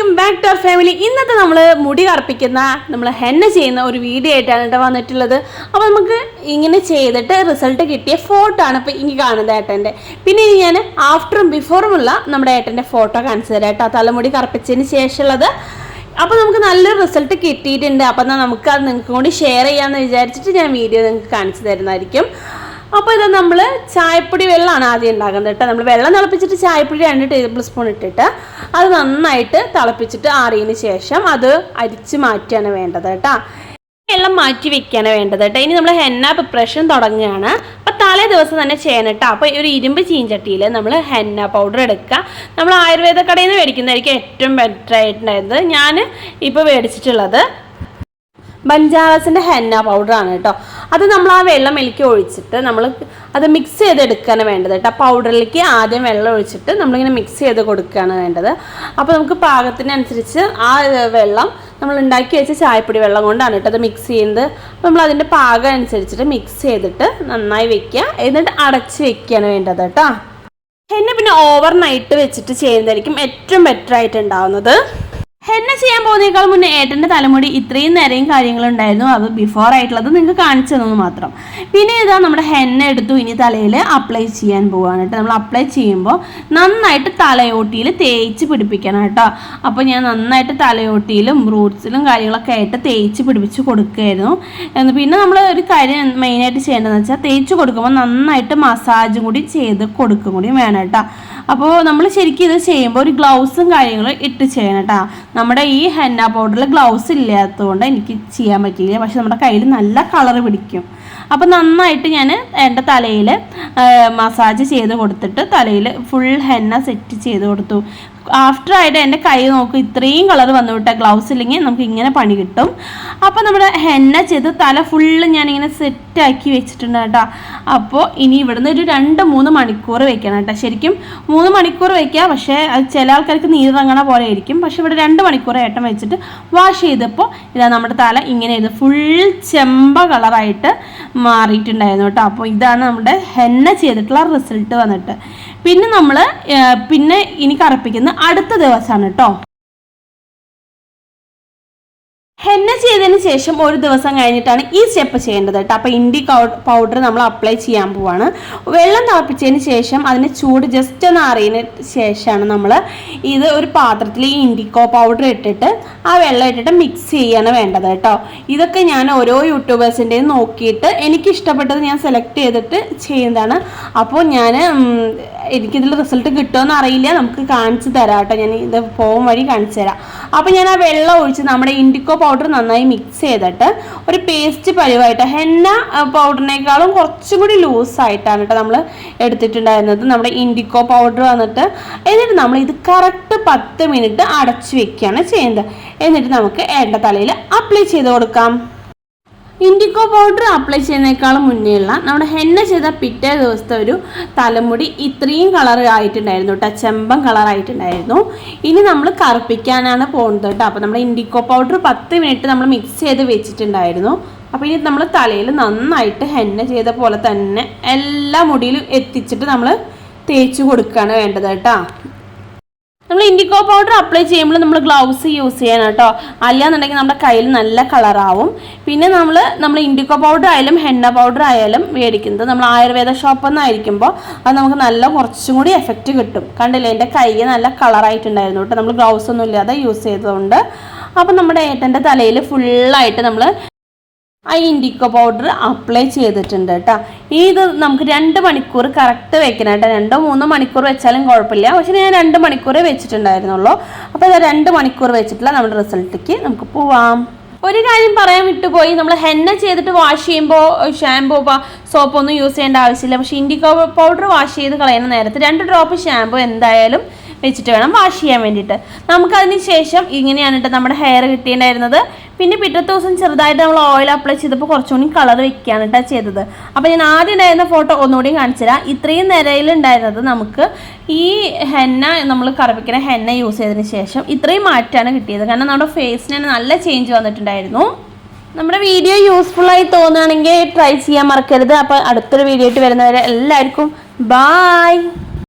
Welcome back to our family. ഇന്നത്തെ നമ്മൾ മുടി കറുപ്പിക്കുന്ന നമ്മൾ ഹെന്ന ചെയ്യുന്ന ഒരു വീഡിയോ ആയിട്ടാണ് കേട്ടോ വന്നിട്ടുള്ളത്. അപ്പോൾ നമുക്ക് ഇങ്ങനെ ചെയ്തിട്ട് റിസൾട്ട് കിട്ടിയ ഫോട്ടോ ആണ് ഇപ്പോൾ ഇനി കാണുന്നത് ഏട്ടൻ്റെ. പിന്നെ ഞാൻ ആഫ്റ്ററും ബിഫോറുമുള്ള നമ്മുടെ ഏട്ടൻ്റെ ഫോട്ടോ കാണിച്ചു തരാം കേട്ടോ, തലമുടി കറുപ്പിച്ചതിന് ശേഷമുള്ളത്. അപ്പോൾ നമുക്ക് നല്ലൊരു റിസൾട്ട് കിട്ടിയിട്ടുണ്ട്. അപ്പോൾ എന്നാൽ നമുക്ക് അത് നിങ്ങൾക്ക് കൂടി ഷെയർ ചെയ്യാമെന്ന് വിചാരിച്ചിട്ട് ഞാൻ വീഡിയോ നിങ്ങൾക്ക് കാണിച്ചു തരുന്നതായിരിക്കും. അപ്പോൾ ഇത് നമ്മൾ ചായപ്പൊടി വെള്ളമാണ് ആദ്യം ഉണ്ടാക്കുന്നത് കേട്ടോ. നമ്മൾ വെള്ളം തിളപ്പിച്ചിട്ട് ചായപ്പൊടി 2 ടേബിൾ സ്പൂൺ ഇട്ടിട്ട് അത് നന്നായിട്ട് തിളപ്പിച്ചിട്ട് ആറിയതിന് ശേഷം അത് അരിച്ച് മാറ്റിയാണ് വേണ്ടത് കേട്ടോ. വെള്ളം മാറ്റി വെക്കാണ് വേണ്ടത് കേട്ടോ. ഇനി നമ്മൾ ഹെന്ന പ്രിപ്പറേഷൻ തുടങ്ങുകയാണ്. അപ്പോൾ തലേ ദിവസം തന്നെ ചെയ്യണം കേട്ടോ. അപ്പോൾ ഒരു ഇരുമ്പ് ചീഞ്ചട്ടിയിൽ നമ്മൾ ഹെന്ന പൗഡർ എടുക്കുക. നമ്മൾ ആയുർവേദ കടയിൽ നിന്ന് മേടിക്കുന്നതായിരിക്കും ഏറ്റവും ബെറ്റർ ആയിട്ടുണ്ടായിരുന്നത്. ഞാൻ ഇപ്പോൾ മേടിച്ചിട്ടുള്ളത് ബഞ്ചാറസിൻ്റെ ഹെന്ന പൗഡറാണ് കേട്ടോ. അത് നമ്മൾ ആ വെള്ളം ഇതിലേക്ക് ഒഴിച്ചിട്ട് നമ്മൾ അത് മിക്സ് ചെയ്തെടുക്കുകയാണ് വേണ്ടത് കേട്ടോ. പൗഡറിലേക്ക് ആദ്യം വെള്ളം ഒഴിച്ചിട്ട് നമ്മളിങ്ങനെ മിക്സ് ചെയ്ത് കൊടുക്കുകയാണ് വേണ്ടത്. അപ്പോൾ നമുക്ക് പാകത്തിനനുസരിച്ച് ആ വെള്ളം നമ്മൾ ഉണ്ടാക്കി വെച്ച ചായപ്പൊടി വെള്ളം കൊണ്ടാണ് കേട്ടോ അത് മിക്സ് ചെയ്യുന്നത്. അപ്പോൾ നമ്മൾ അതിൻ്റെ പാകം അനുസരിച്ചിട്ട് മിക്സ് ചെയ്തിട്ട് നന്നായി വെക്കുക, എന്നിട്ട് അടച്ച് വെക്കുകയാണ് വേണ്ടത് കേട്ടോ. ഹെന്ന പിന്നെ ഓവർ നൈറ്റ് വെച്ചിട്ട് ചെയ്യുന്നതായിരിക്കും ഏറ്റവും ബെറ്റർ ആയിട്ട് ഉണ്ടാവുന്നത്. ഹെന്ന ചെയ്യാൻ പോകുന്നതിനേക്കാൾ മുന്നേ ഏട്ടൻ്റെ തലമുടി ഇത്രയും നിറയും കാര്യങ്ങളുണ്ടായിരുന്നു. അത് ബിഫോർ ആയിട്ടുള്ളത് നിങ്ങൾക്ക് കാണിച്ചു തന്നു മാത്രം. പിന്നെ ഇതാ നമ്മുടെ ഹെന്ന എടുത്തു ഇനി തലയിൽ അപ്ലൈ ചെയ്യാൻ പോവുകയാണ് കേട്ടോ. നമ്മൾ അപ്ലൈ ചെയ്യുമ്പോൾ നന്നായിട്ട് തലയോട്ടിയിൽ തേച്ച് പിടിപ്പിക്കണം കേട്ടോ. അപ്പോൾ ഞാൻ നന്നായിട്ട് തലയോട്ടിയിലും റൂട്ട്സിലും കാര്യങ്ങളൊക്കെ ആയിട്ട് തേച്ച് പിടിപ്പിച്ച് കൊടുക്കുകയായിരുന്നു. പിന്നെ നമ്മൾ ഒരു കാര്യം മെയിനായിട്ട് ചെയ്യേണ്ടതെന്ന് വെച്ചാൽ തേച്ച് കൊടുക്കുമ്പോൾ നന്നായിട്ട് മസാജും കൂടി ചെയ്ത് കൊടുക്കും കൂടി വേണം കേട്ടോ. അപ്പോൾ നമ്മൾ ശരിക്കും ഇത് ചെയ്യുമ്പോൾ ഒരു ഗ്ലൗസും കാര്യങ്ങളും ഇട്ട് ചെയ്യണം കേട്ടോ. നമ്മുടെ ഈ ഹെന്ന പൗഡറിൽ ഗ്ലൗസ് ഇല്ലാത്തതുകൊണ്ട് എനിക്ക് ചെയ്യാൻ പറ്റില്ല, പക്ഷെ നമ്മുടെ കയ്യിൽ നല്ല കളർ പിടിക്കും. അപ്പോൾ നന്നായിട്ട് ഞാൻ എൻ്റെ തലയിൽ മസാജ് ചെയ്ത് കൊടുത്തിട്ട് തലയിൽ ഫുൾ ഹെന്ന സെറ്റ് ചെയ്ത് കൊടുത്തു. ആഫ്റ്റർ ആയിട്ട് എൻ്റെ കൈ നോക്കും ഇത്രയും കളർ വന്നു വിട്ടാൽ ഗ്ലൗസ് ഇല്ലെങ്കിൽ നമുക്ക് ഇങ്ങനെ പണി കിട്ടും. അപ്പോൾ നമ്മുടെ ഹെന്ന ചെയ്ത് തല ഫുള്ള് ഞാനിങ്ങനെ സെറ്റാക്കി വെച്ചിട്ടുണ്ട് കേട്ടോ. അപ്പോൾ ഇനി ഇവിടുന്ന് ഒരു 2-3 മണിക്കൂർ വെക്കണം കേട്ടോ. ശരിക്കും 3 മണിക്കൂർ വയ്ക്കുക, പക്ഷേ അത് ചില ആൾക്കാർക്ക് നീരിറങ്ങണ പോലെ ആയിരിക്കും. പക്ഷെ ഇവിടെ 2 മണിക്കൂർ ഏട്ടം വെച്ചിട്ട് വാഷ് ചെയ്തപ്പോൾ ഇതാ നമ്മുടെ തല ഇങ്ങനെ ഇത് ഫുൾ ചെമ്പ കളറായിട്ട് മാറിയിട്ടുണ്ടായിരുന്നു കേട്ടോ. അപ്പോൾ ഇതാണ് നമ്മുടെ ഹെന്ന ചെയ്തിട്ടുള്ള റിസൾട്ട് വന്നിട്ട്. പിന്നെ നമ്മൾ ഇനി കറുപ്പിക്കുന്ന അടുത്ത ദിവസമാണ് കേട്ടോ. ഹെന്ന ചെയ്തതിന് ശേഷം ഒരു ദിവസം കഴിഞ്ഞിട്ടാണ് ഈ സ്റ്റെപ്പ് ചെയ്യേണ്ടത് കേട്ടോ. അപ്പോൾ ഇൻഡി പൗഡർ നമ്മൾ അപ്ലൈ ചെയ്യാൻ പോവാണ്. വെള്ളം തിളപ്പിച്ചതിന് ശേഷം അതിന് ചൂട് ജസ്റ്റ് ഒന്ന് അറിയതിന് ശേഷമാണ് നമ്മൾ ഇത് ഒരു പാത്രത്തിൽ ഈ ഇൻഡിക്കോ പൗഡർ ഇട്ടിട്ട് ആ വെള്ളം ഇട്ടിട്ട് മിക്സ് ചെയ്യാണ് വേണ്ടത് കേട്ടോ. ഇതൊക്കെ ഞാൻ ഓരോ യൂട്യൂബേഴ്സിൻ്റെയും നോക്കിയിട്ട് എനിക്കിഷ്ടപ്പെട്ടത് ഞാൻ സെലക്ട് ചെയ്തിട്ട് ചെയ്യുന്നതാണ്. അപ്പോൾ എനിക്കിതിൽ റിസൾട്ട് കിട്ടുമെന്ന് അറിയില്ല, നമുക്ക് കാണിച്ചു തരാം കേട്ടോ. ഞാൻ ഇത് പോകും വഴി കാണിച്ചു തരാം. അപ്പോൾ ഞാൻ ആ വെള്ളം ഒഴിച്ച് നമ്മുടെ ഇൻഡിക്കോ പൗഡർ നന്നായി മിക്സ് ചെയ്തിട്ട് ഒരു പേസ്റ്റ് പരിവായിട്ട് ഹെന്ന പൗഡറിനേക്കാളും കുറച്ചും കൂടി ലൂസായിട്ടാണ് കേട്ടോ നമ്മൾ എടുത്തിട്ടുണ്ടായിരുന്നത് നമ്മുടെ ഇൻഡിക്കോ പൗഡർ വന്നിട്ട്. എന്നിട്ട് നമ്മൾ ഇത് കറക്റ്റ് 10 മിനിറ്റ് അടച്ചു വെക്കുകയാണ് ചെയ്യുന്നത്. എന്നിട്ട് നമുക്ക് എൻ്റെ തലയിൽ അപ്ലൈ ചെയ്ത് കൊടുക്കാം. ഇൻഡിക്കോ പൗഡർ അപ്ലൈ ചെയ്യുന്നതിനേക്കാളും മുന്നേയുള്ള നമ്മുടെ ഹെന്ന ചെയ്ത പിറ്റേ ദിവസത്തെ ഒരു തലമുടി ഇത്രയും കളർ ആയിട്ടുണ്ടായിരുന്നു കേട്ടോ, ചെമ്പൻ കളറായിട്ടുണ്ടായിരുന്നു. ഇനി നമ്മൾ കറുപ്പിക്കാനാണ് പോകുന്നത് കേട്ടോ. അപ്പോൾ നമ്മുടെ ഇൻഡിക്കോ പൗഡർ 10 മിനിറ്റ് നമ്മൾ മിക്സ് ചെയ്ത് വെച്ചിട്ടുണ്ടായിരുന്നു. അപ്പോൾ ഇനി നമ്മൾ തലയിൽ നന്നായിട്ട് ഹെന്ന ചെയ്ത പോലെ തന്നെ എല്ലാ മുടിയിലും എത്തിച്ചിട്ട് നമ്മൾ തേച്ച് കൊടുക്കുകയാണ് വേണ്ടത് കേട്ടോ. നമ്മൾ ഇൻഡിക്കോ പൗഡർ അപ്ലൈ ചെയ്യുമ്പോൾ നമ്മൾ ഗ്ലൗസ് യൂസ് ചെയ്യണം കേട്ടോ, അല്ലാന്നുണ്ടെങ്കിൽ നമ്മുടെ കയ്യിൽ നല്ല കളറാവും. പിന്നെ നമ്മൾ ഇൻഡിക്കോ പൗഡർ ആയാലും ഹെന്ന പൗഡർ ആയാലും മേടിക്കുന്നത് നമ്മൾ ആയുർവേദ ഷോപ്പിൽ നിന്നായിരിക്കുമ്പോൾ അത് നമുക്ക് നല്ല കുറച്ചും കൂടി എഫക്റ്റ് കിട്ടും. കണ്ടില്ലേ, എൻ്റെ കൈ നല്ല കളറായിട്ടുണ്ടായിരുന്നു കേട്ടോ, നമ്മൾ ഗ്ലൗസ് ഒന്നും ഇല്ലാതെ യൂസ് ചെയ്തതുകൊണ്ട്. അപ്പോൾ നമ്മുടെ ഏട്ടൻ്റെ തലയിൽ ഫുള്ളായിട്ട് നമ്മൾ ആ ഇൻഡിക്കോ പൗഡർ അപ്ലൈ ചെയ്തിട്ടുണ്ട് കേട്ടോ. ഇത് നമുക്ക് 2 മണിക്കൂർ കറക്റ്റ് വെക്കണം കേട്ടോ. 2-3 മണിക്കൂർ വെച്ചാലും കുഴപ്പമില്ല, പക്ഷേ ഞാൻ 2 മണിക്കൂറേ വെച്ചിട്ടുണ്ടായിരുന്നുള്ളൂ. അപ്പോൾ ഇത് 2 മണിക്കൂർ വെച്ചിട്ടുള്ള നമ്മുടെ റിസൾട്ടിലേക്ക് നമുക്ക് പോവാം. ഒരു കാര്യം പറയാൻ വിട്ടുപോയി, നമ്മൾ ഹെന്ന ചെയ്തിട്ട് വാഷ് ചെയ്യുമ്പോൾ ഷാമ്പൂ സോപ്പൊന്നും യൂസ് ചെയ്യേണ്ട ആവശ്യമില്ല. പക്ഷേ ഇൻഡിക്കോ പൗഡർ വാഷ് ചെയ്ത് കളയുന്ന നേരത്ത് 2 ഡ്രോപ്പ് ഷാമ്പൂ എന്തായാലും വെച്ചിട്ട് വേണം വാഷ് ചെയ്യാൻ വേണ്ടിയിട്ട്. നമുക്കതിന് ശേഷം ഇങ്ങനെയാണ് കേട്ടോ നമ്മുടെ ഹെയർ കിട്ടിയിട്ടുണ്ടായിരുന്നത്. പിന്നെ പിറ്റത്തെ ദിവസം ചെറുതായിട്ട് നമ്മൾ ഓയിൽ അപ്ലൈ ചെയ്തപ്പോൾ കുറച്ചുകൂടി കളർ വെക്കുകയാണ് കേട്ടോ ചെയ്തത്. അപ്പോൾ ഞാൻ ആദ്യം ഉണ്ടായിരുന്ന ഫോട്ടോ ഒന്നുകൂടി കാണിച്ചു തരാം. ഇത്രയും നിരയിലുണ്ടായിരുന്നത് നമുക്ക് ഈ ഹെന്ന നമ്മൾ കറുപ്പിക്കുന്ന ഹെന്ന യൂസ് ചെയ്തതിന് ശേഷം ഇത്രയും മാറ്റാണ് കിട്ടിയത്. കാരണം നമ്മുടെ ഫേസിന് നല്ല ചേഞ്ച് വന്നിട്ടുണ്ടായിരുന്നു. നമ്മുടെ വീഡിയോ യൂസ്ഫുള്ളായി തോന്നുകയാണെങ്കിൽ ട്രൈ ചെയ്യാൻ മറക്കരുത്. അപ്പോൾ അടുത്തൊരു വീഡിയോ ആയിട്ട് വരുന്നവരെ എല്ലാവർക്കും ബായ്.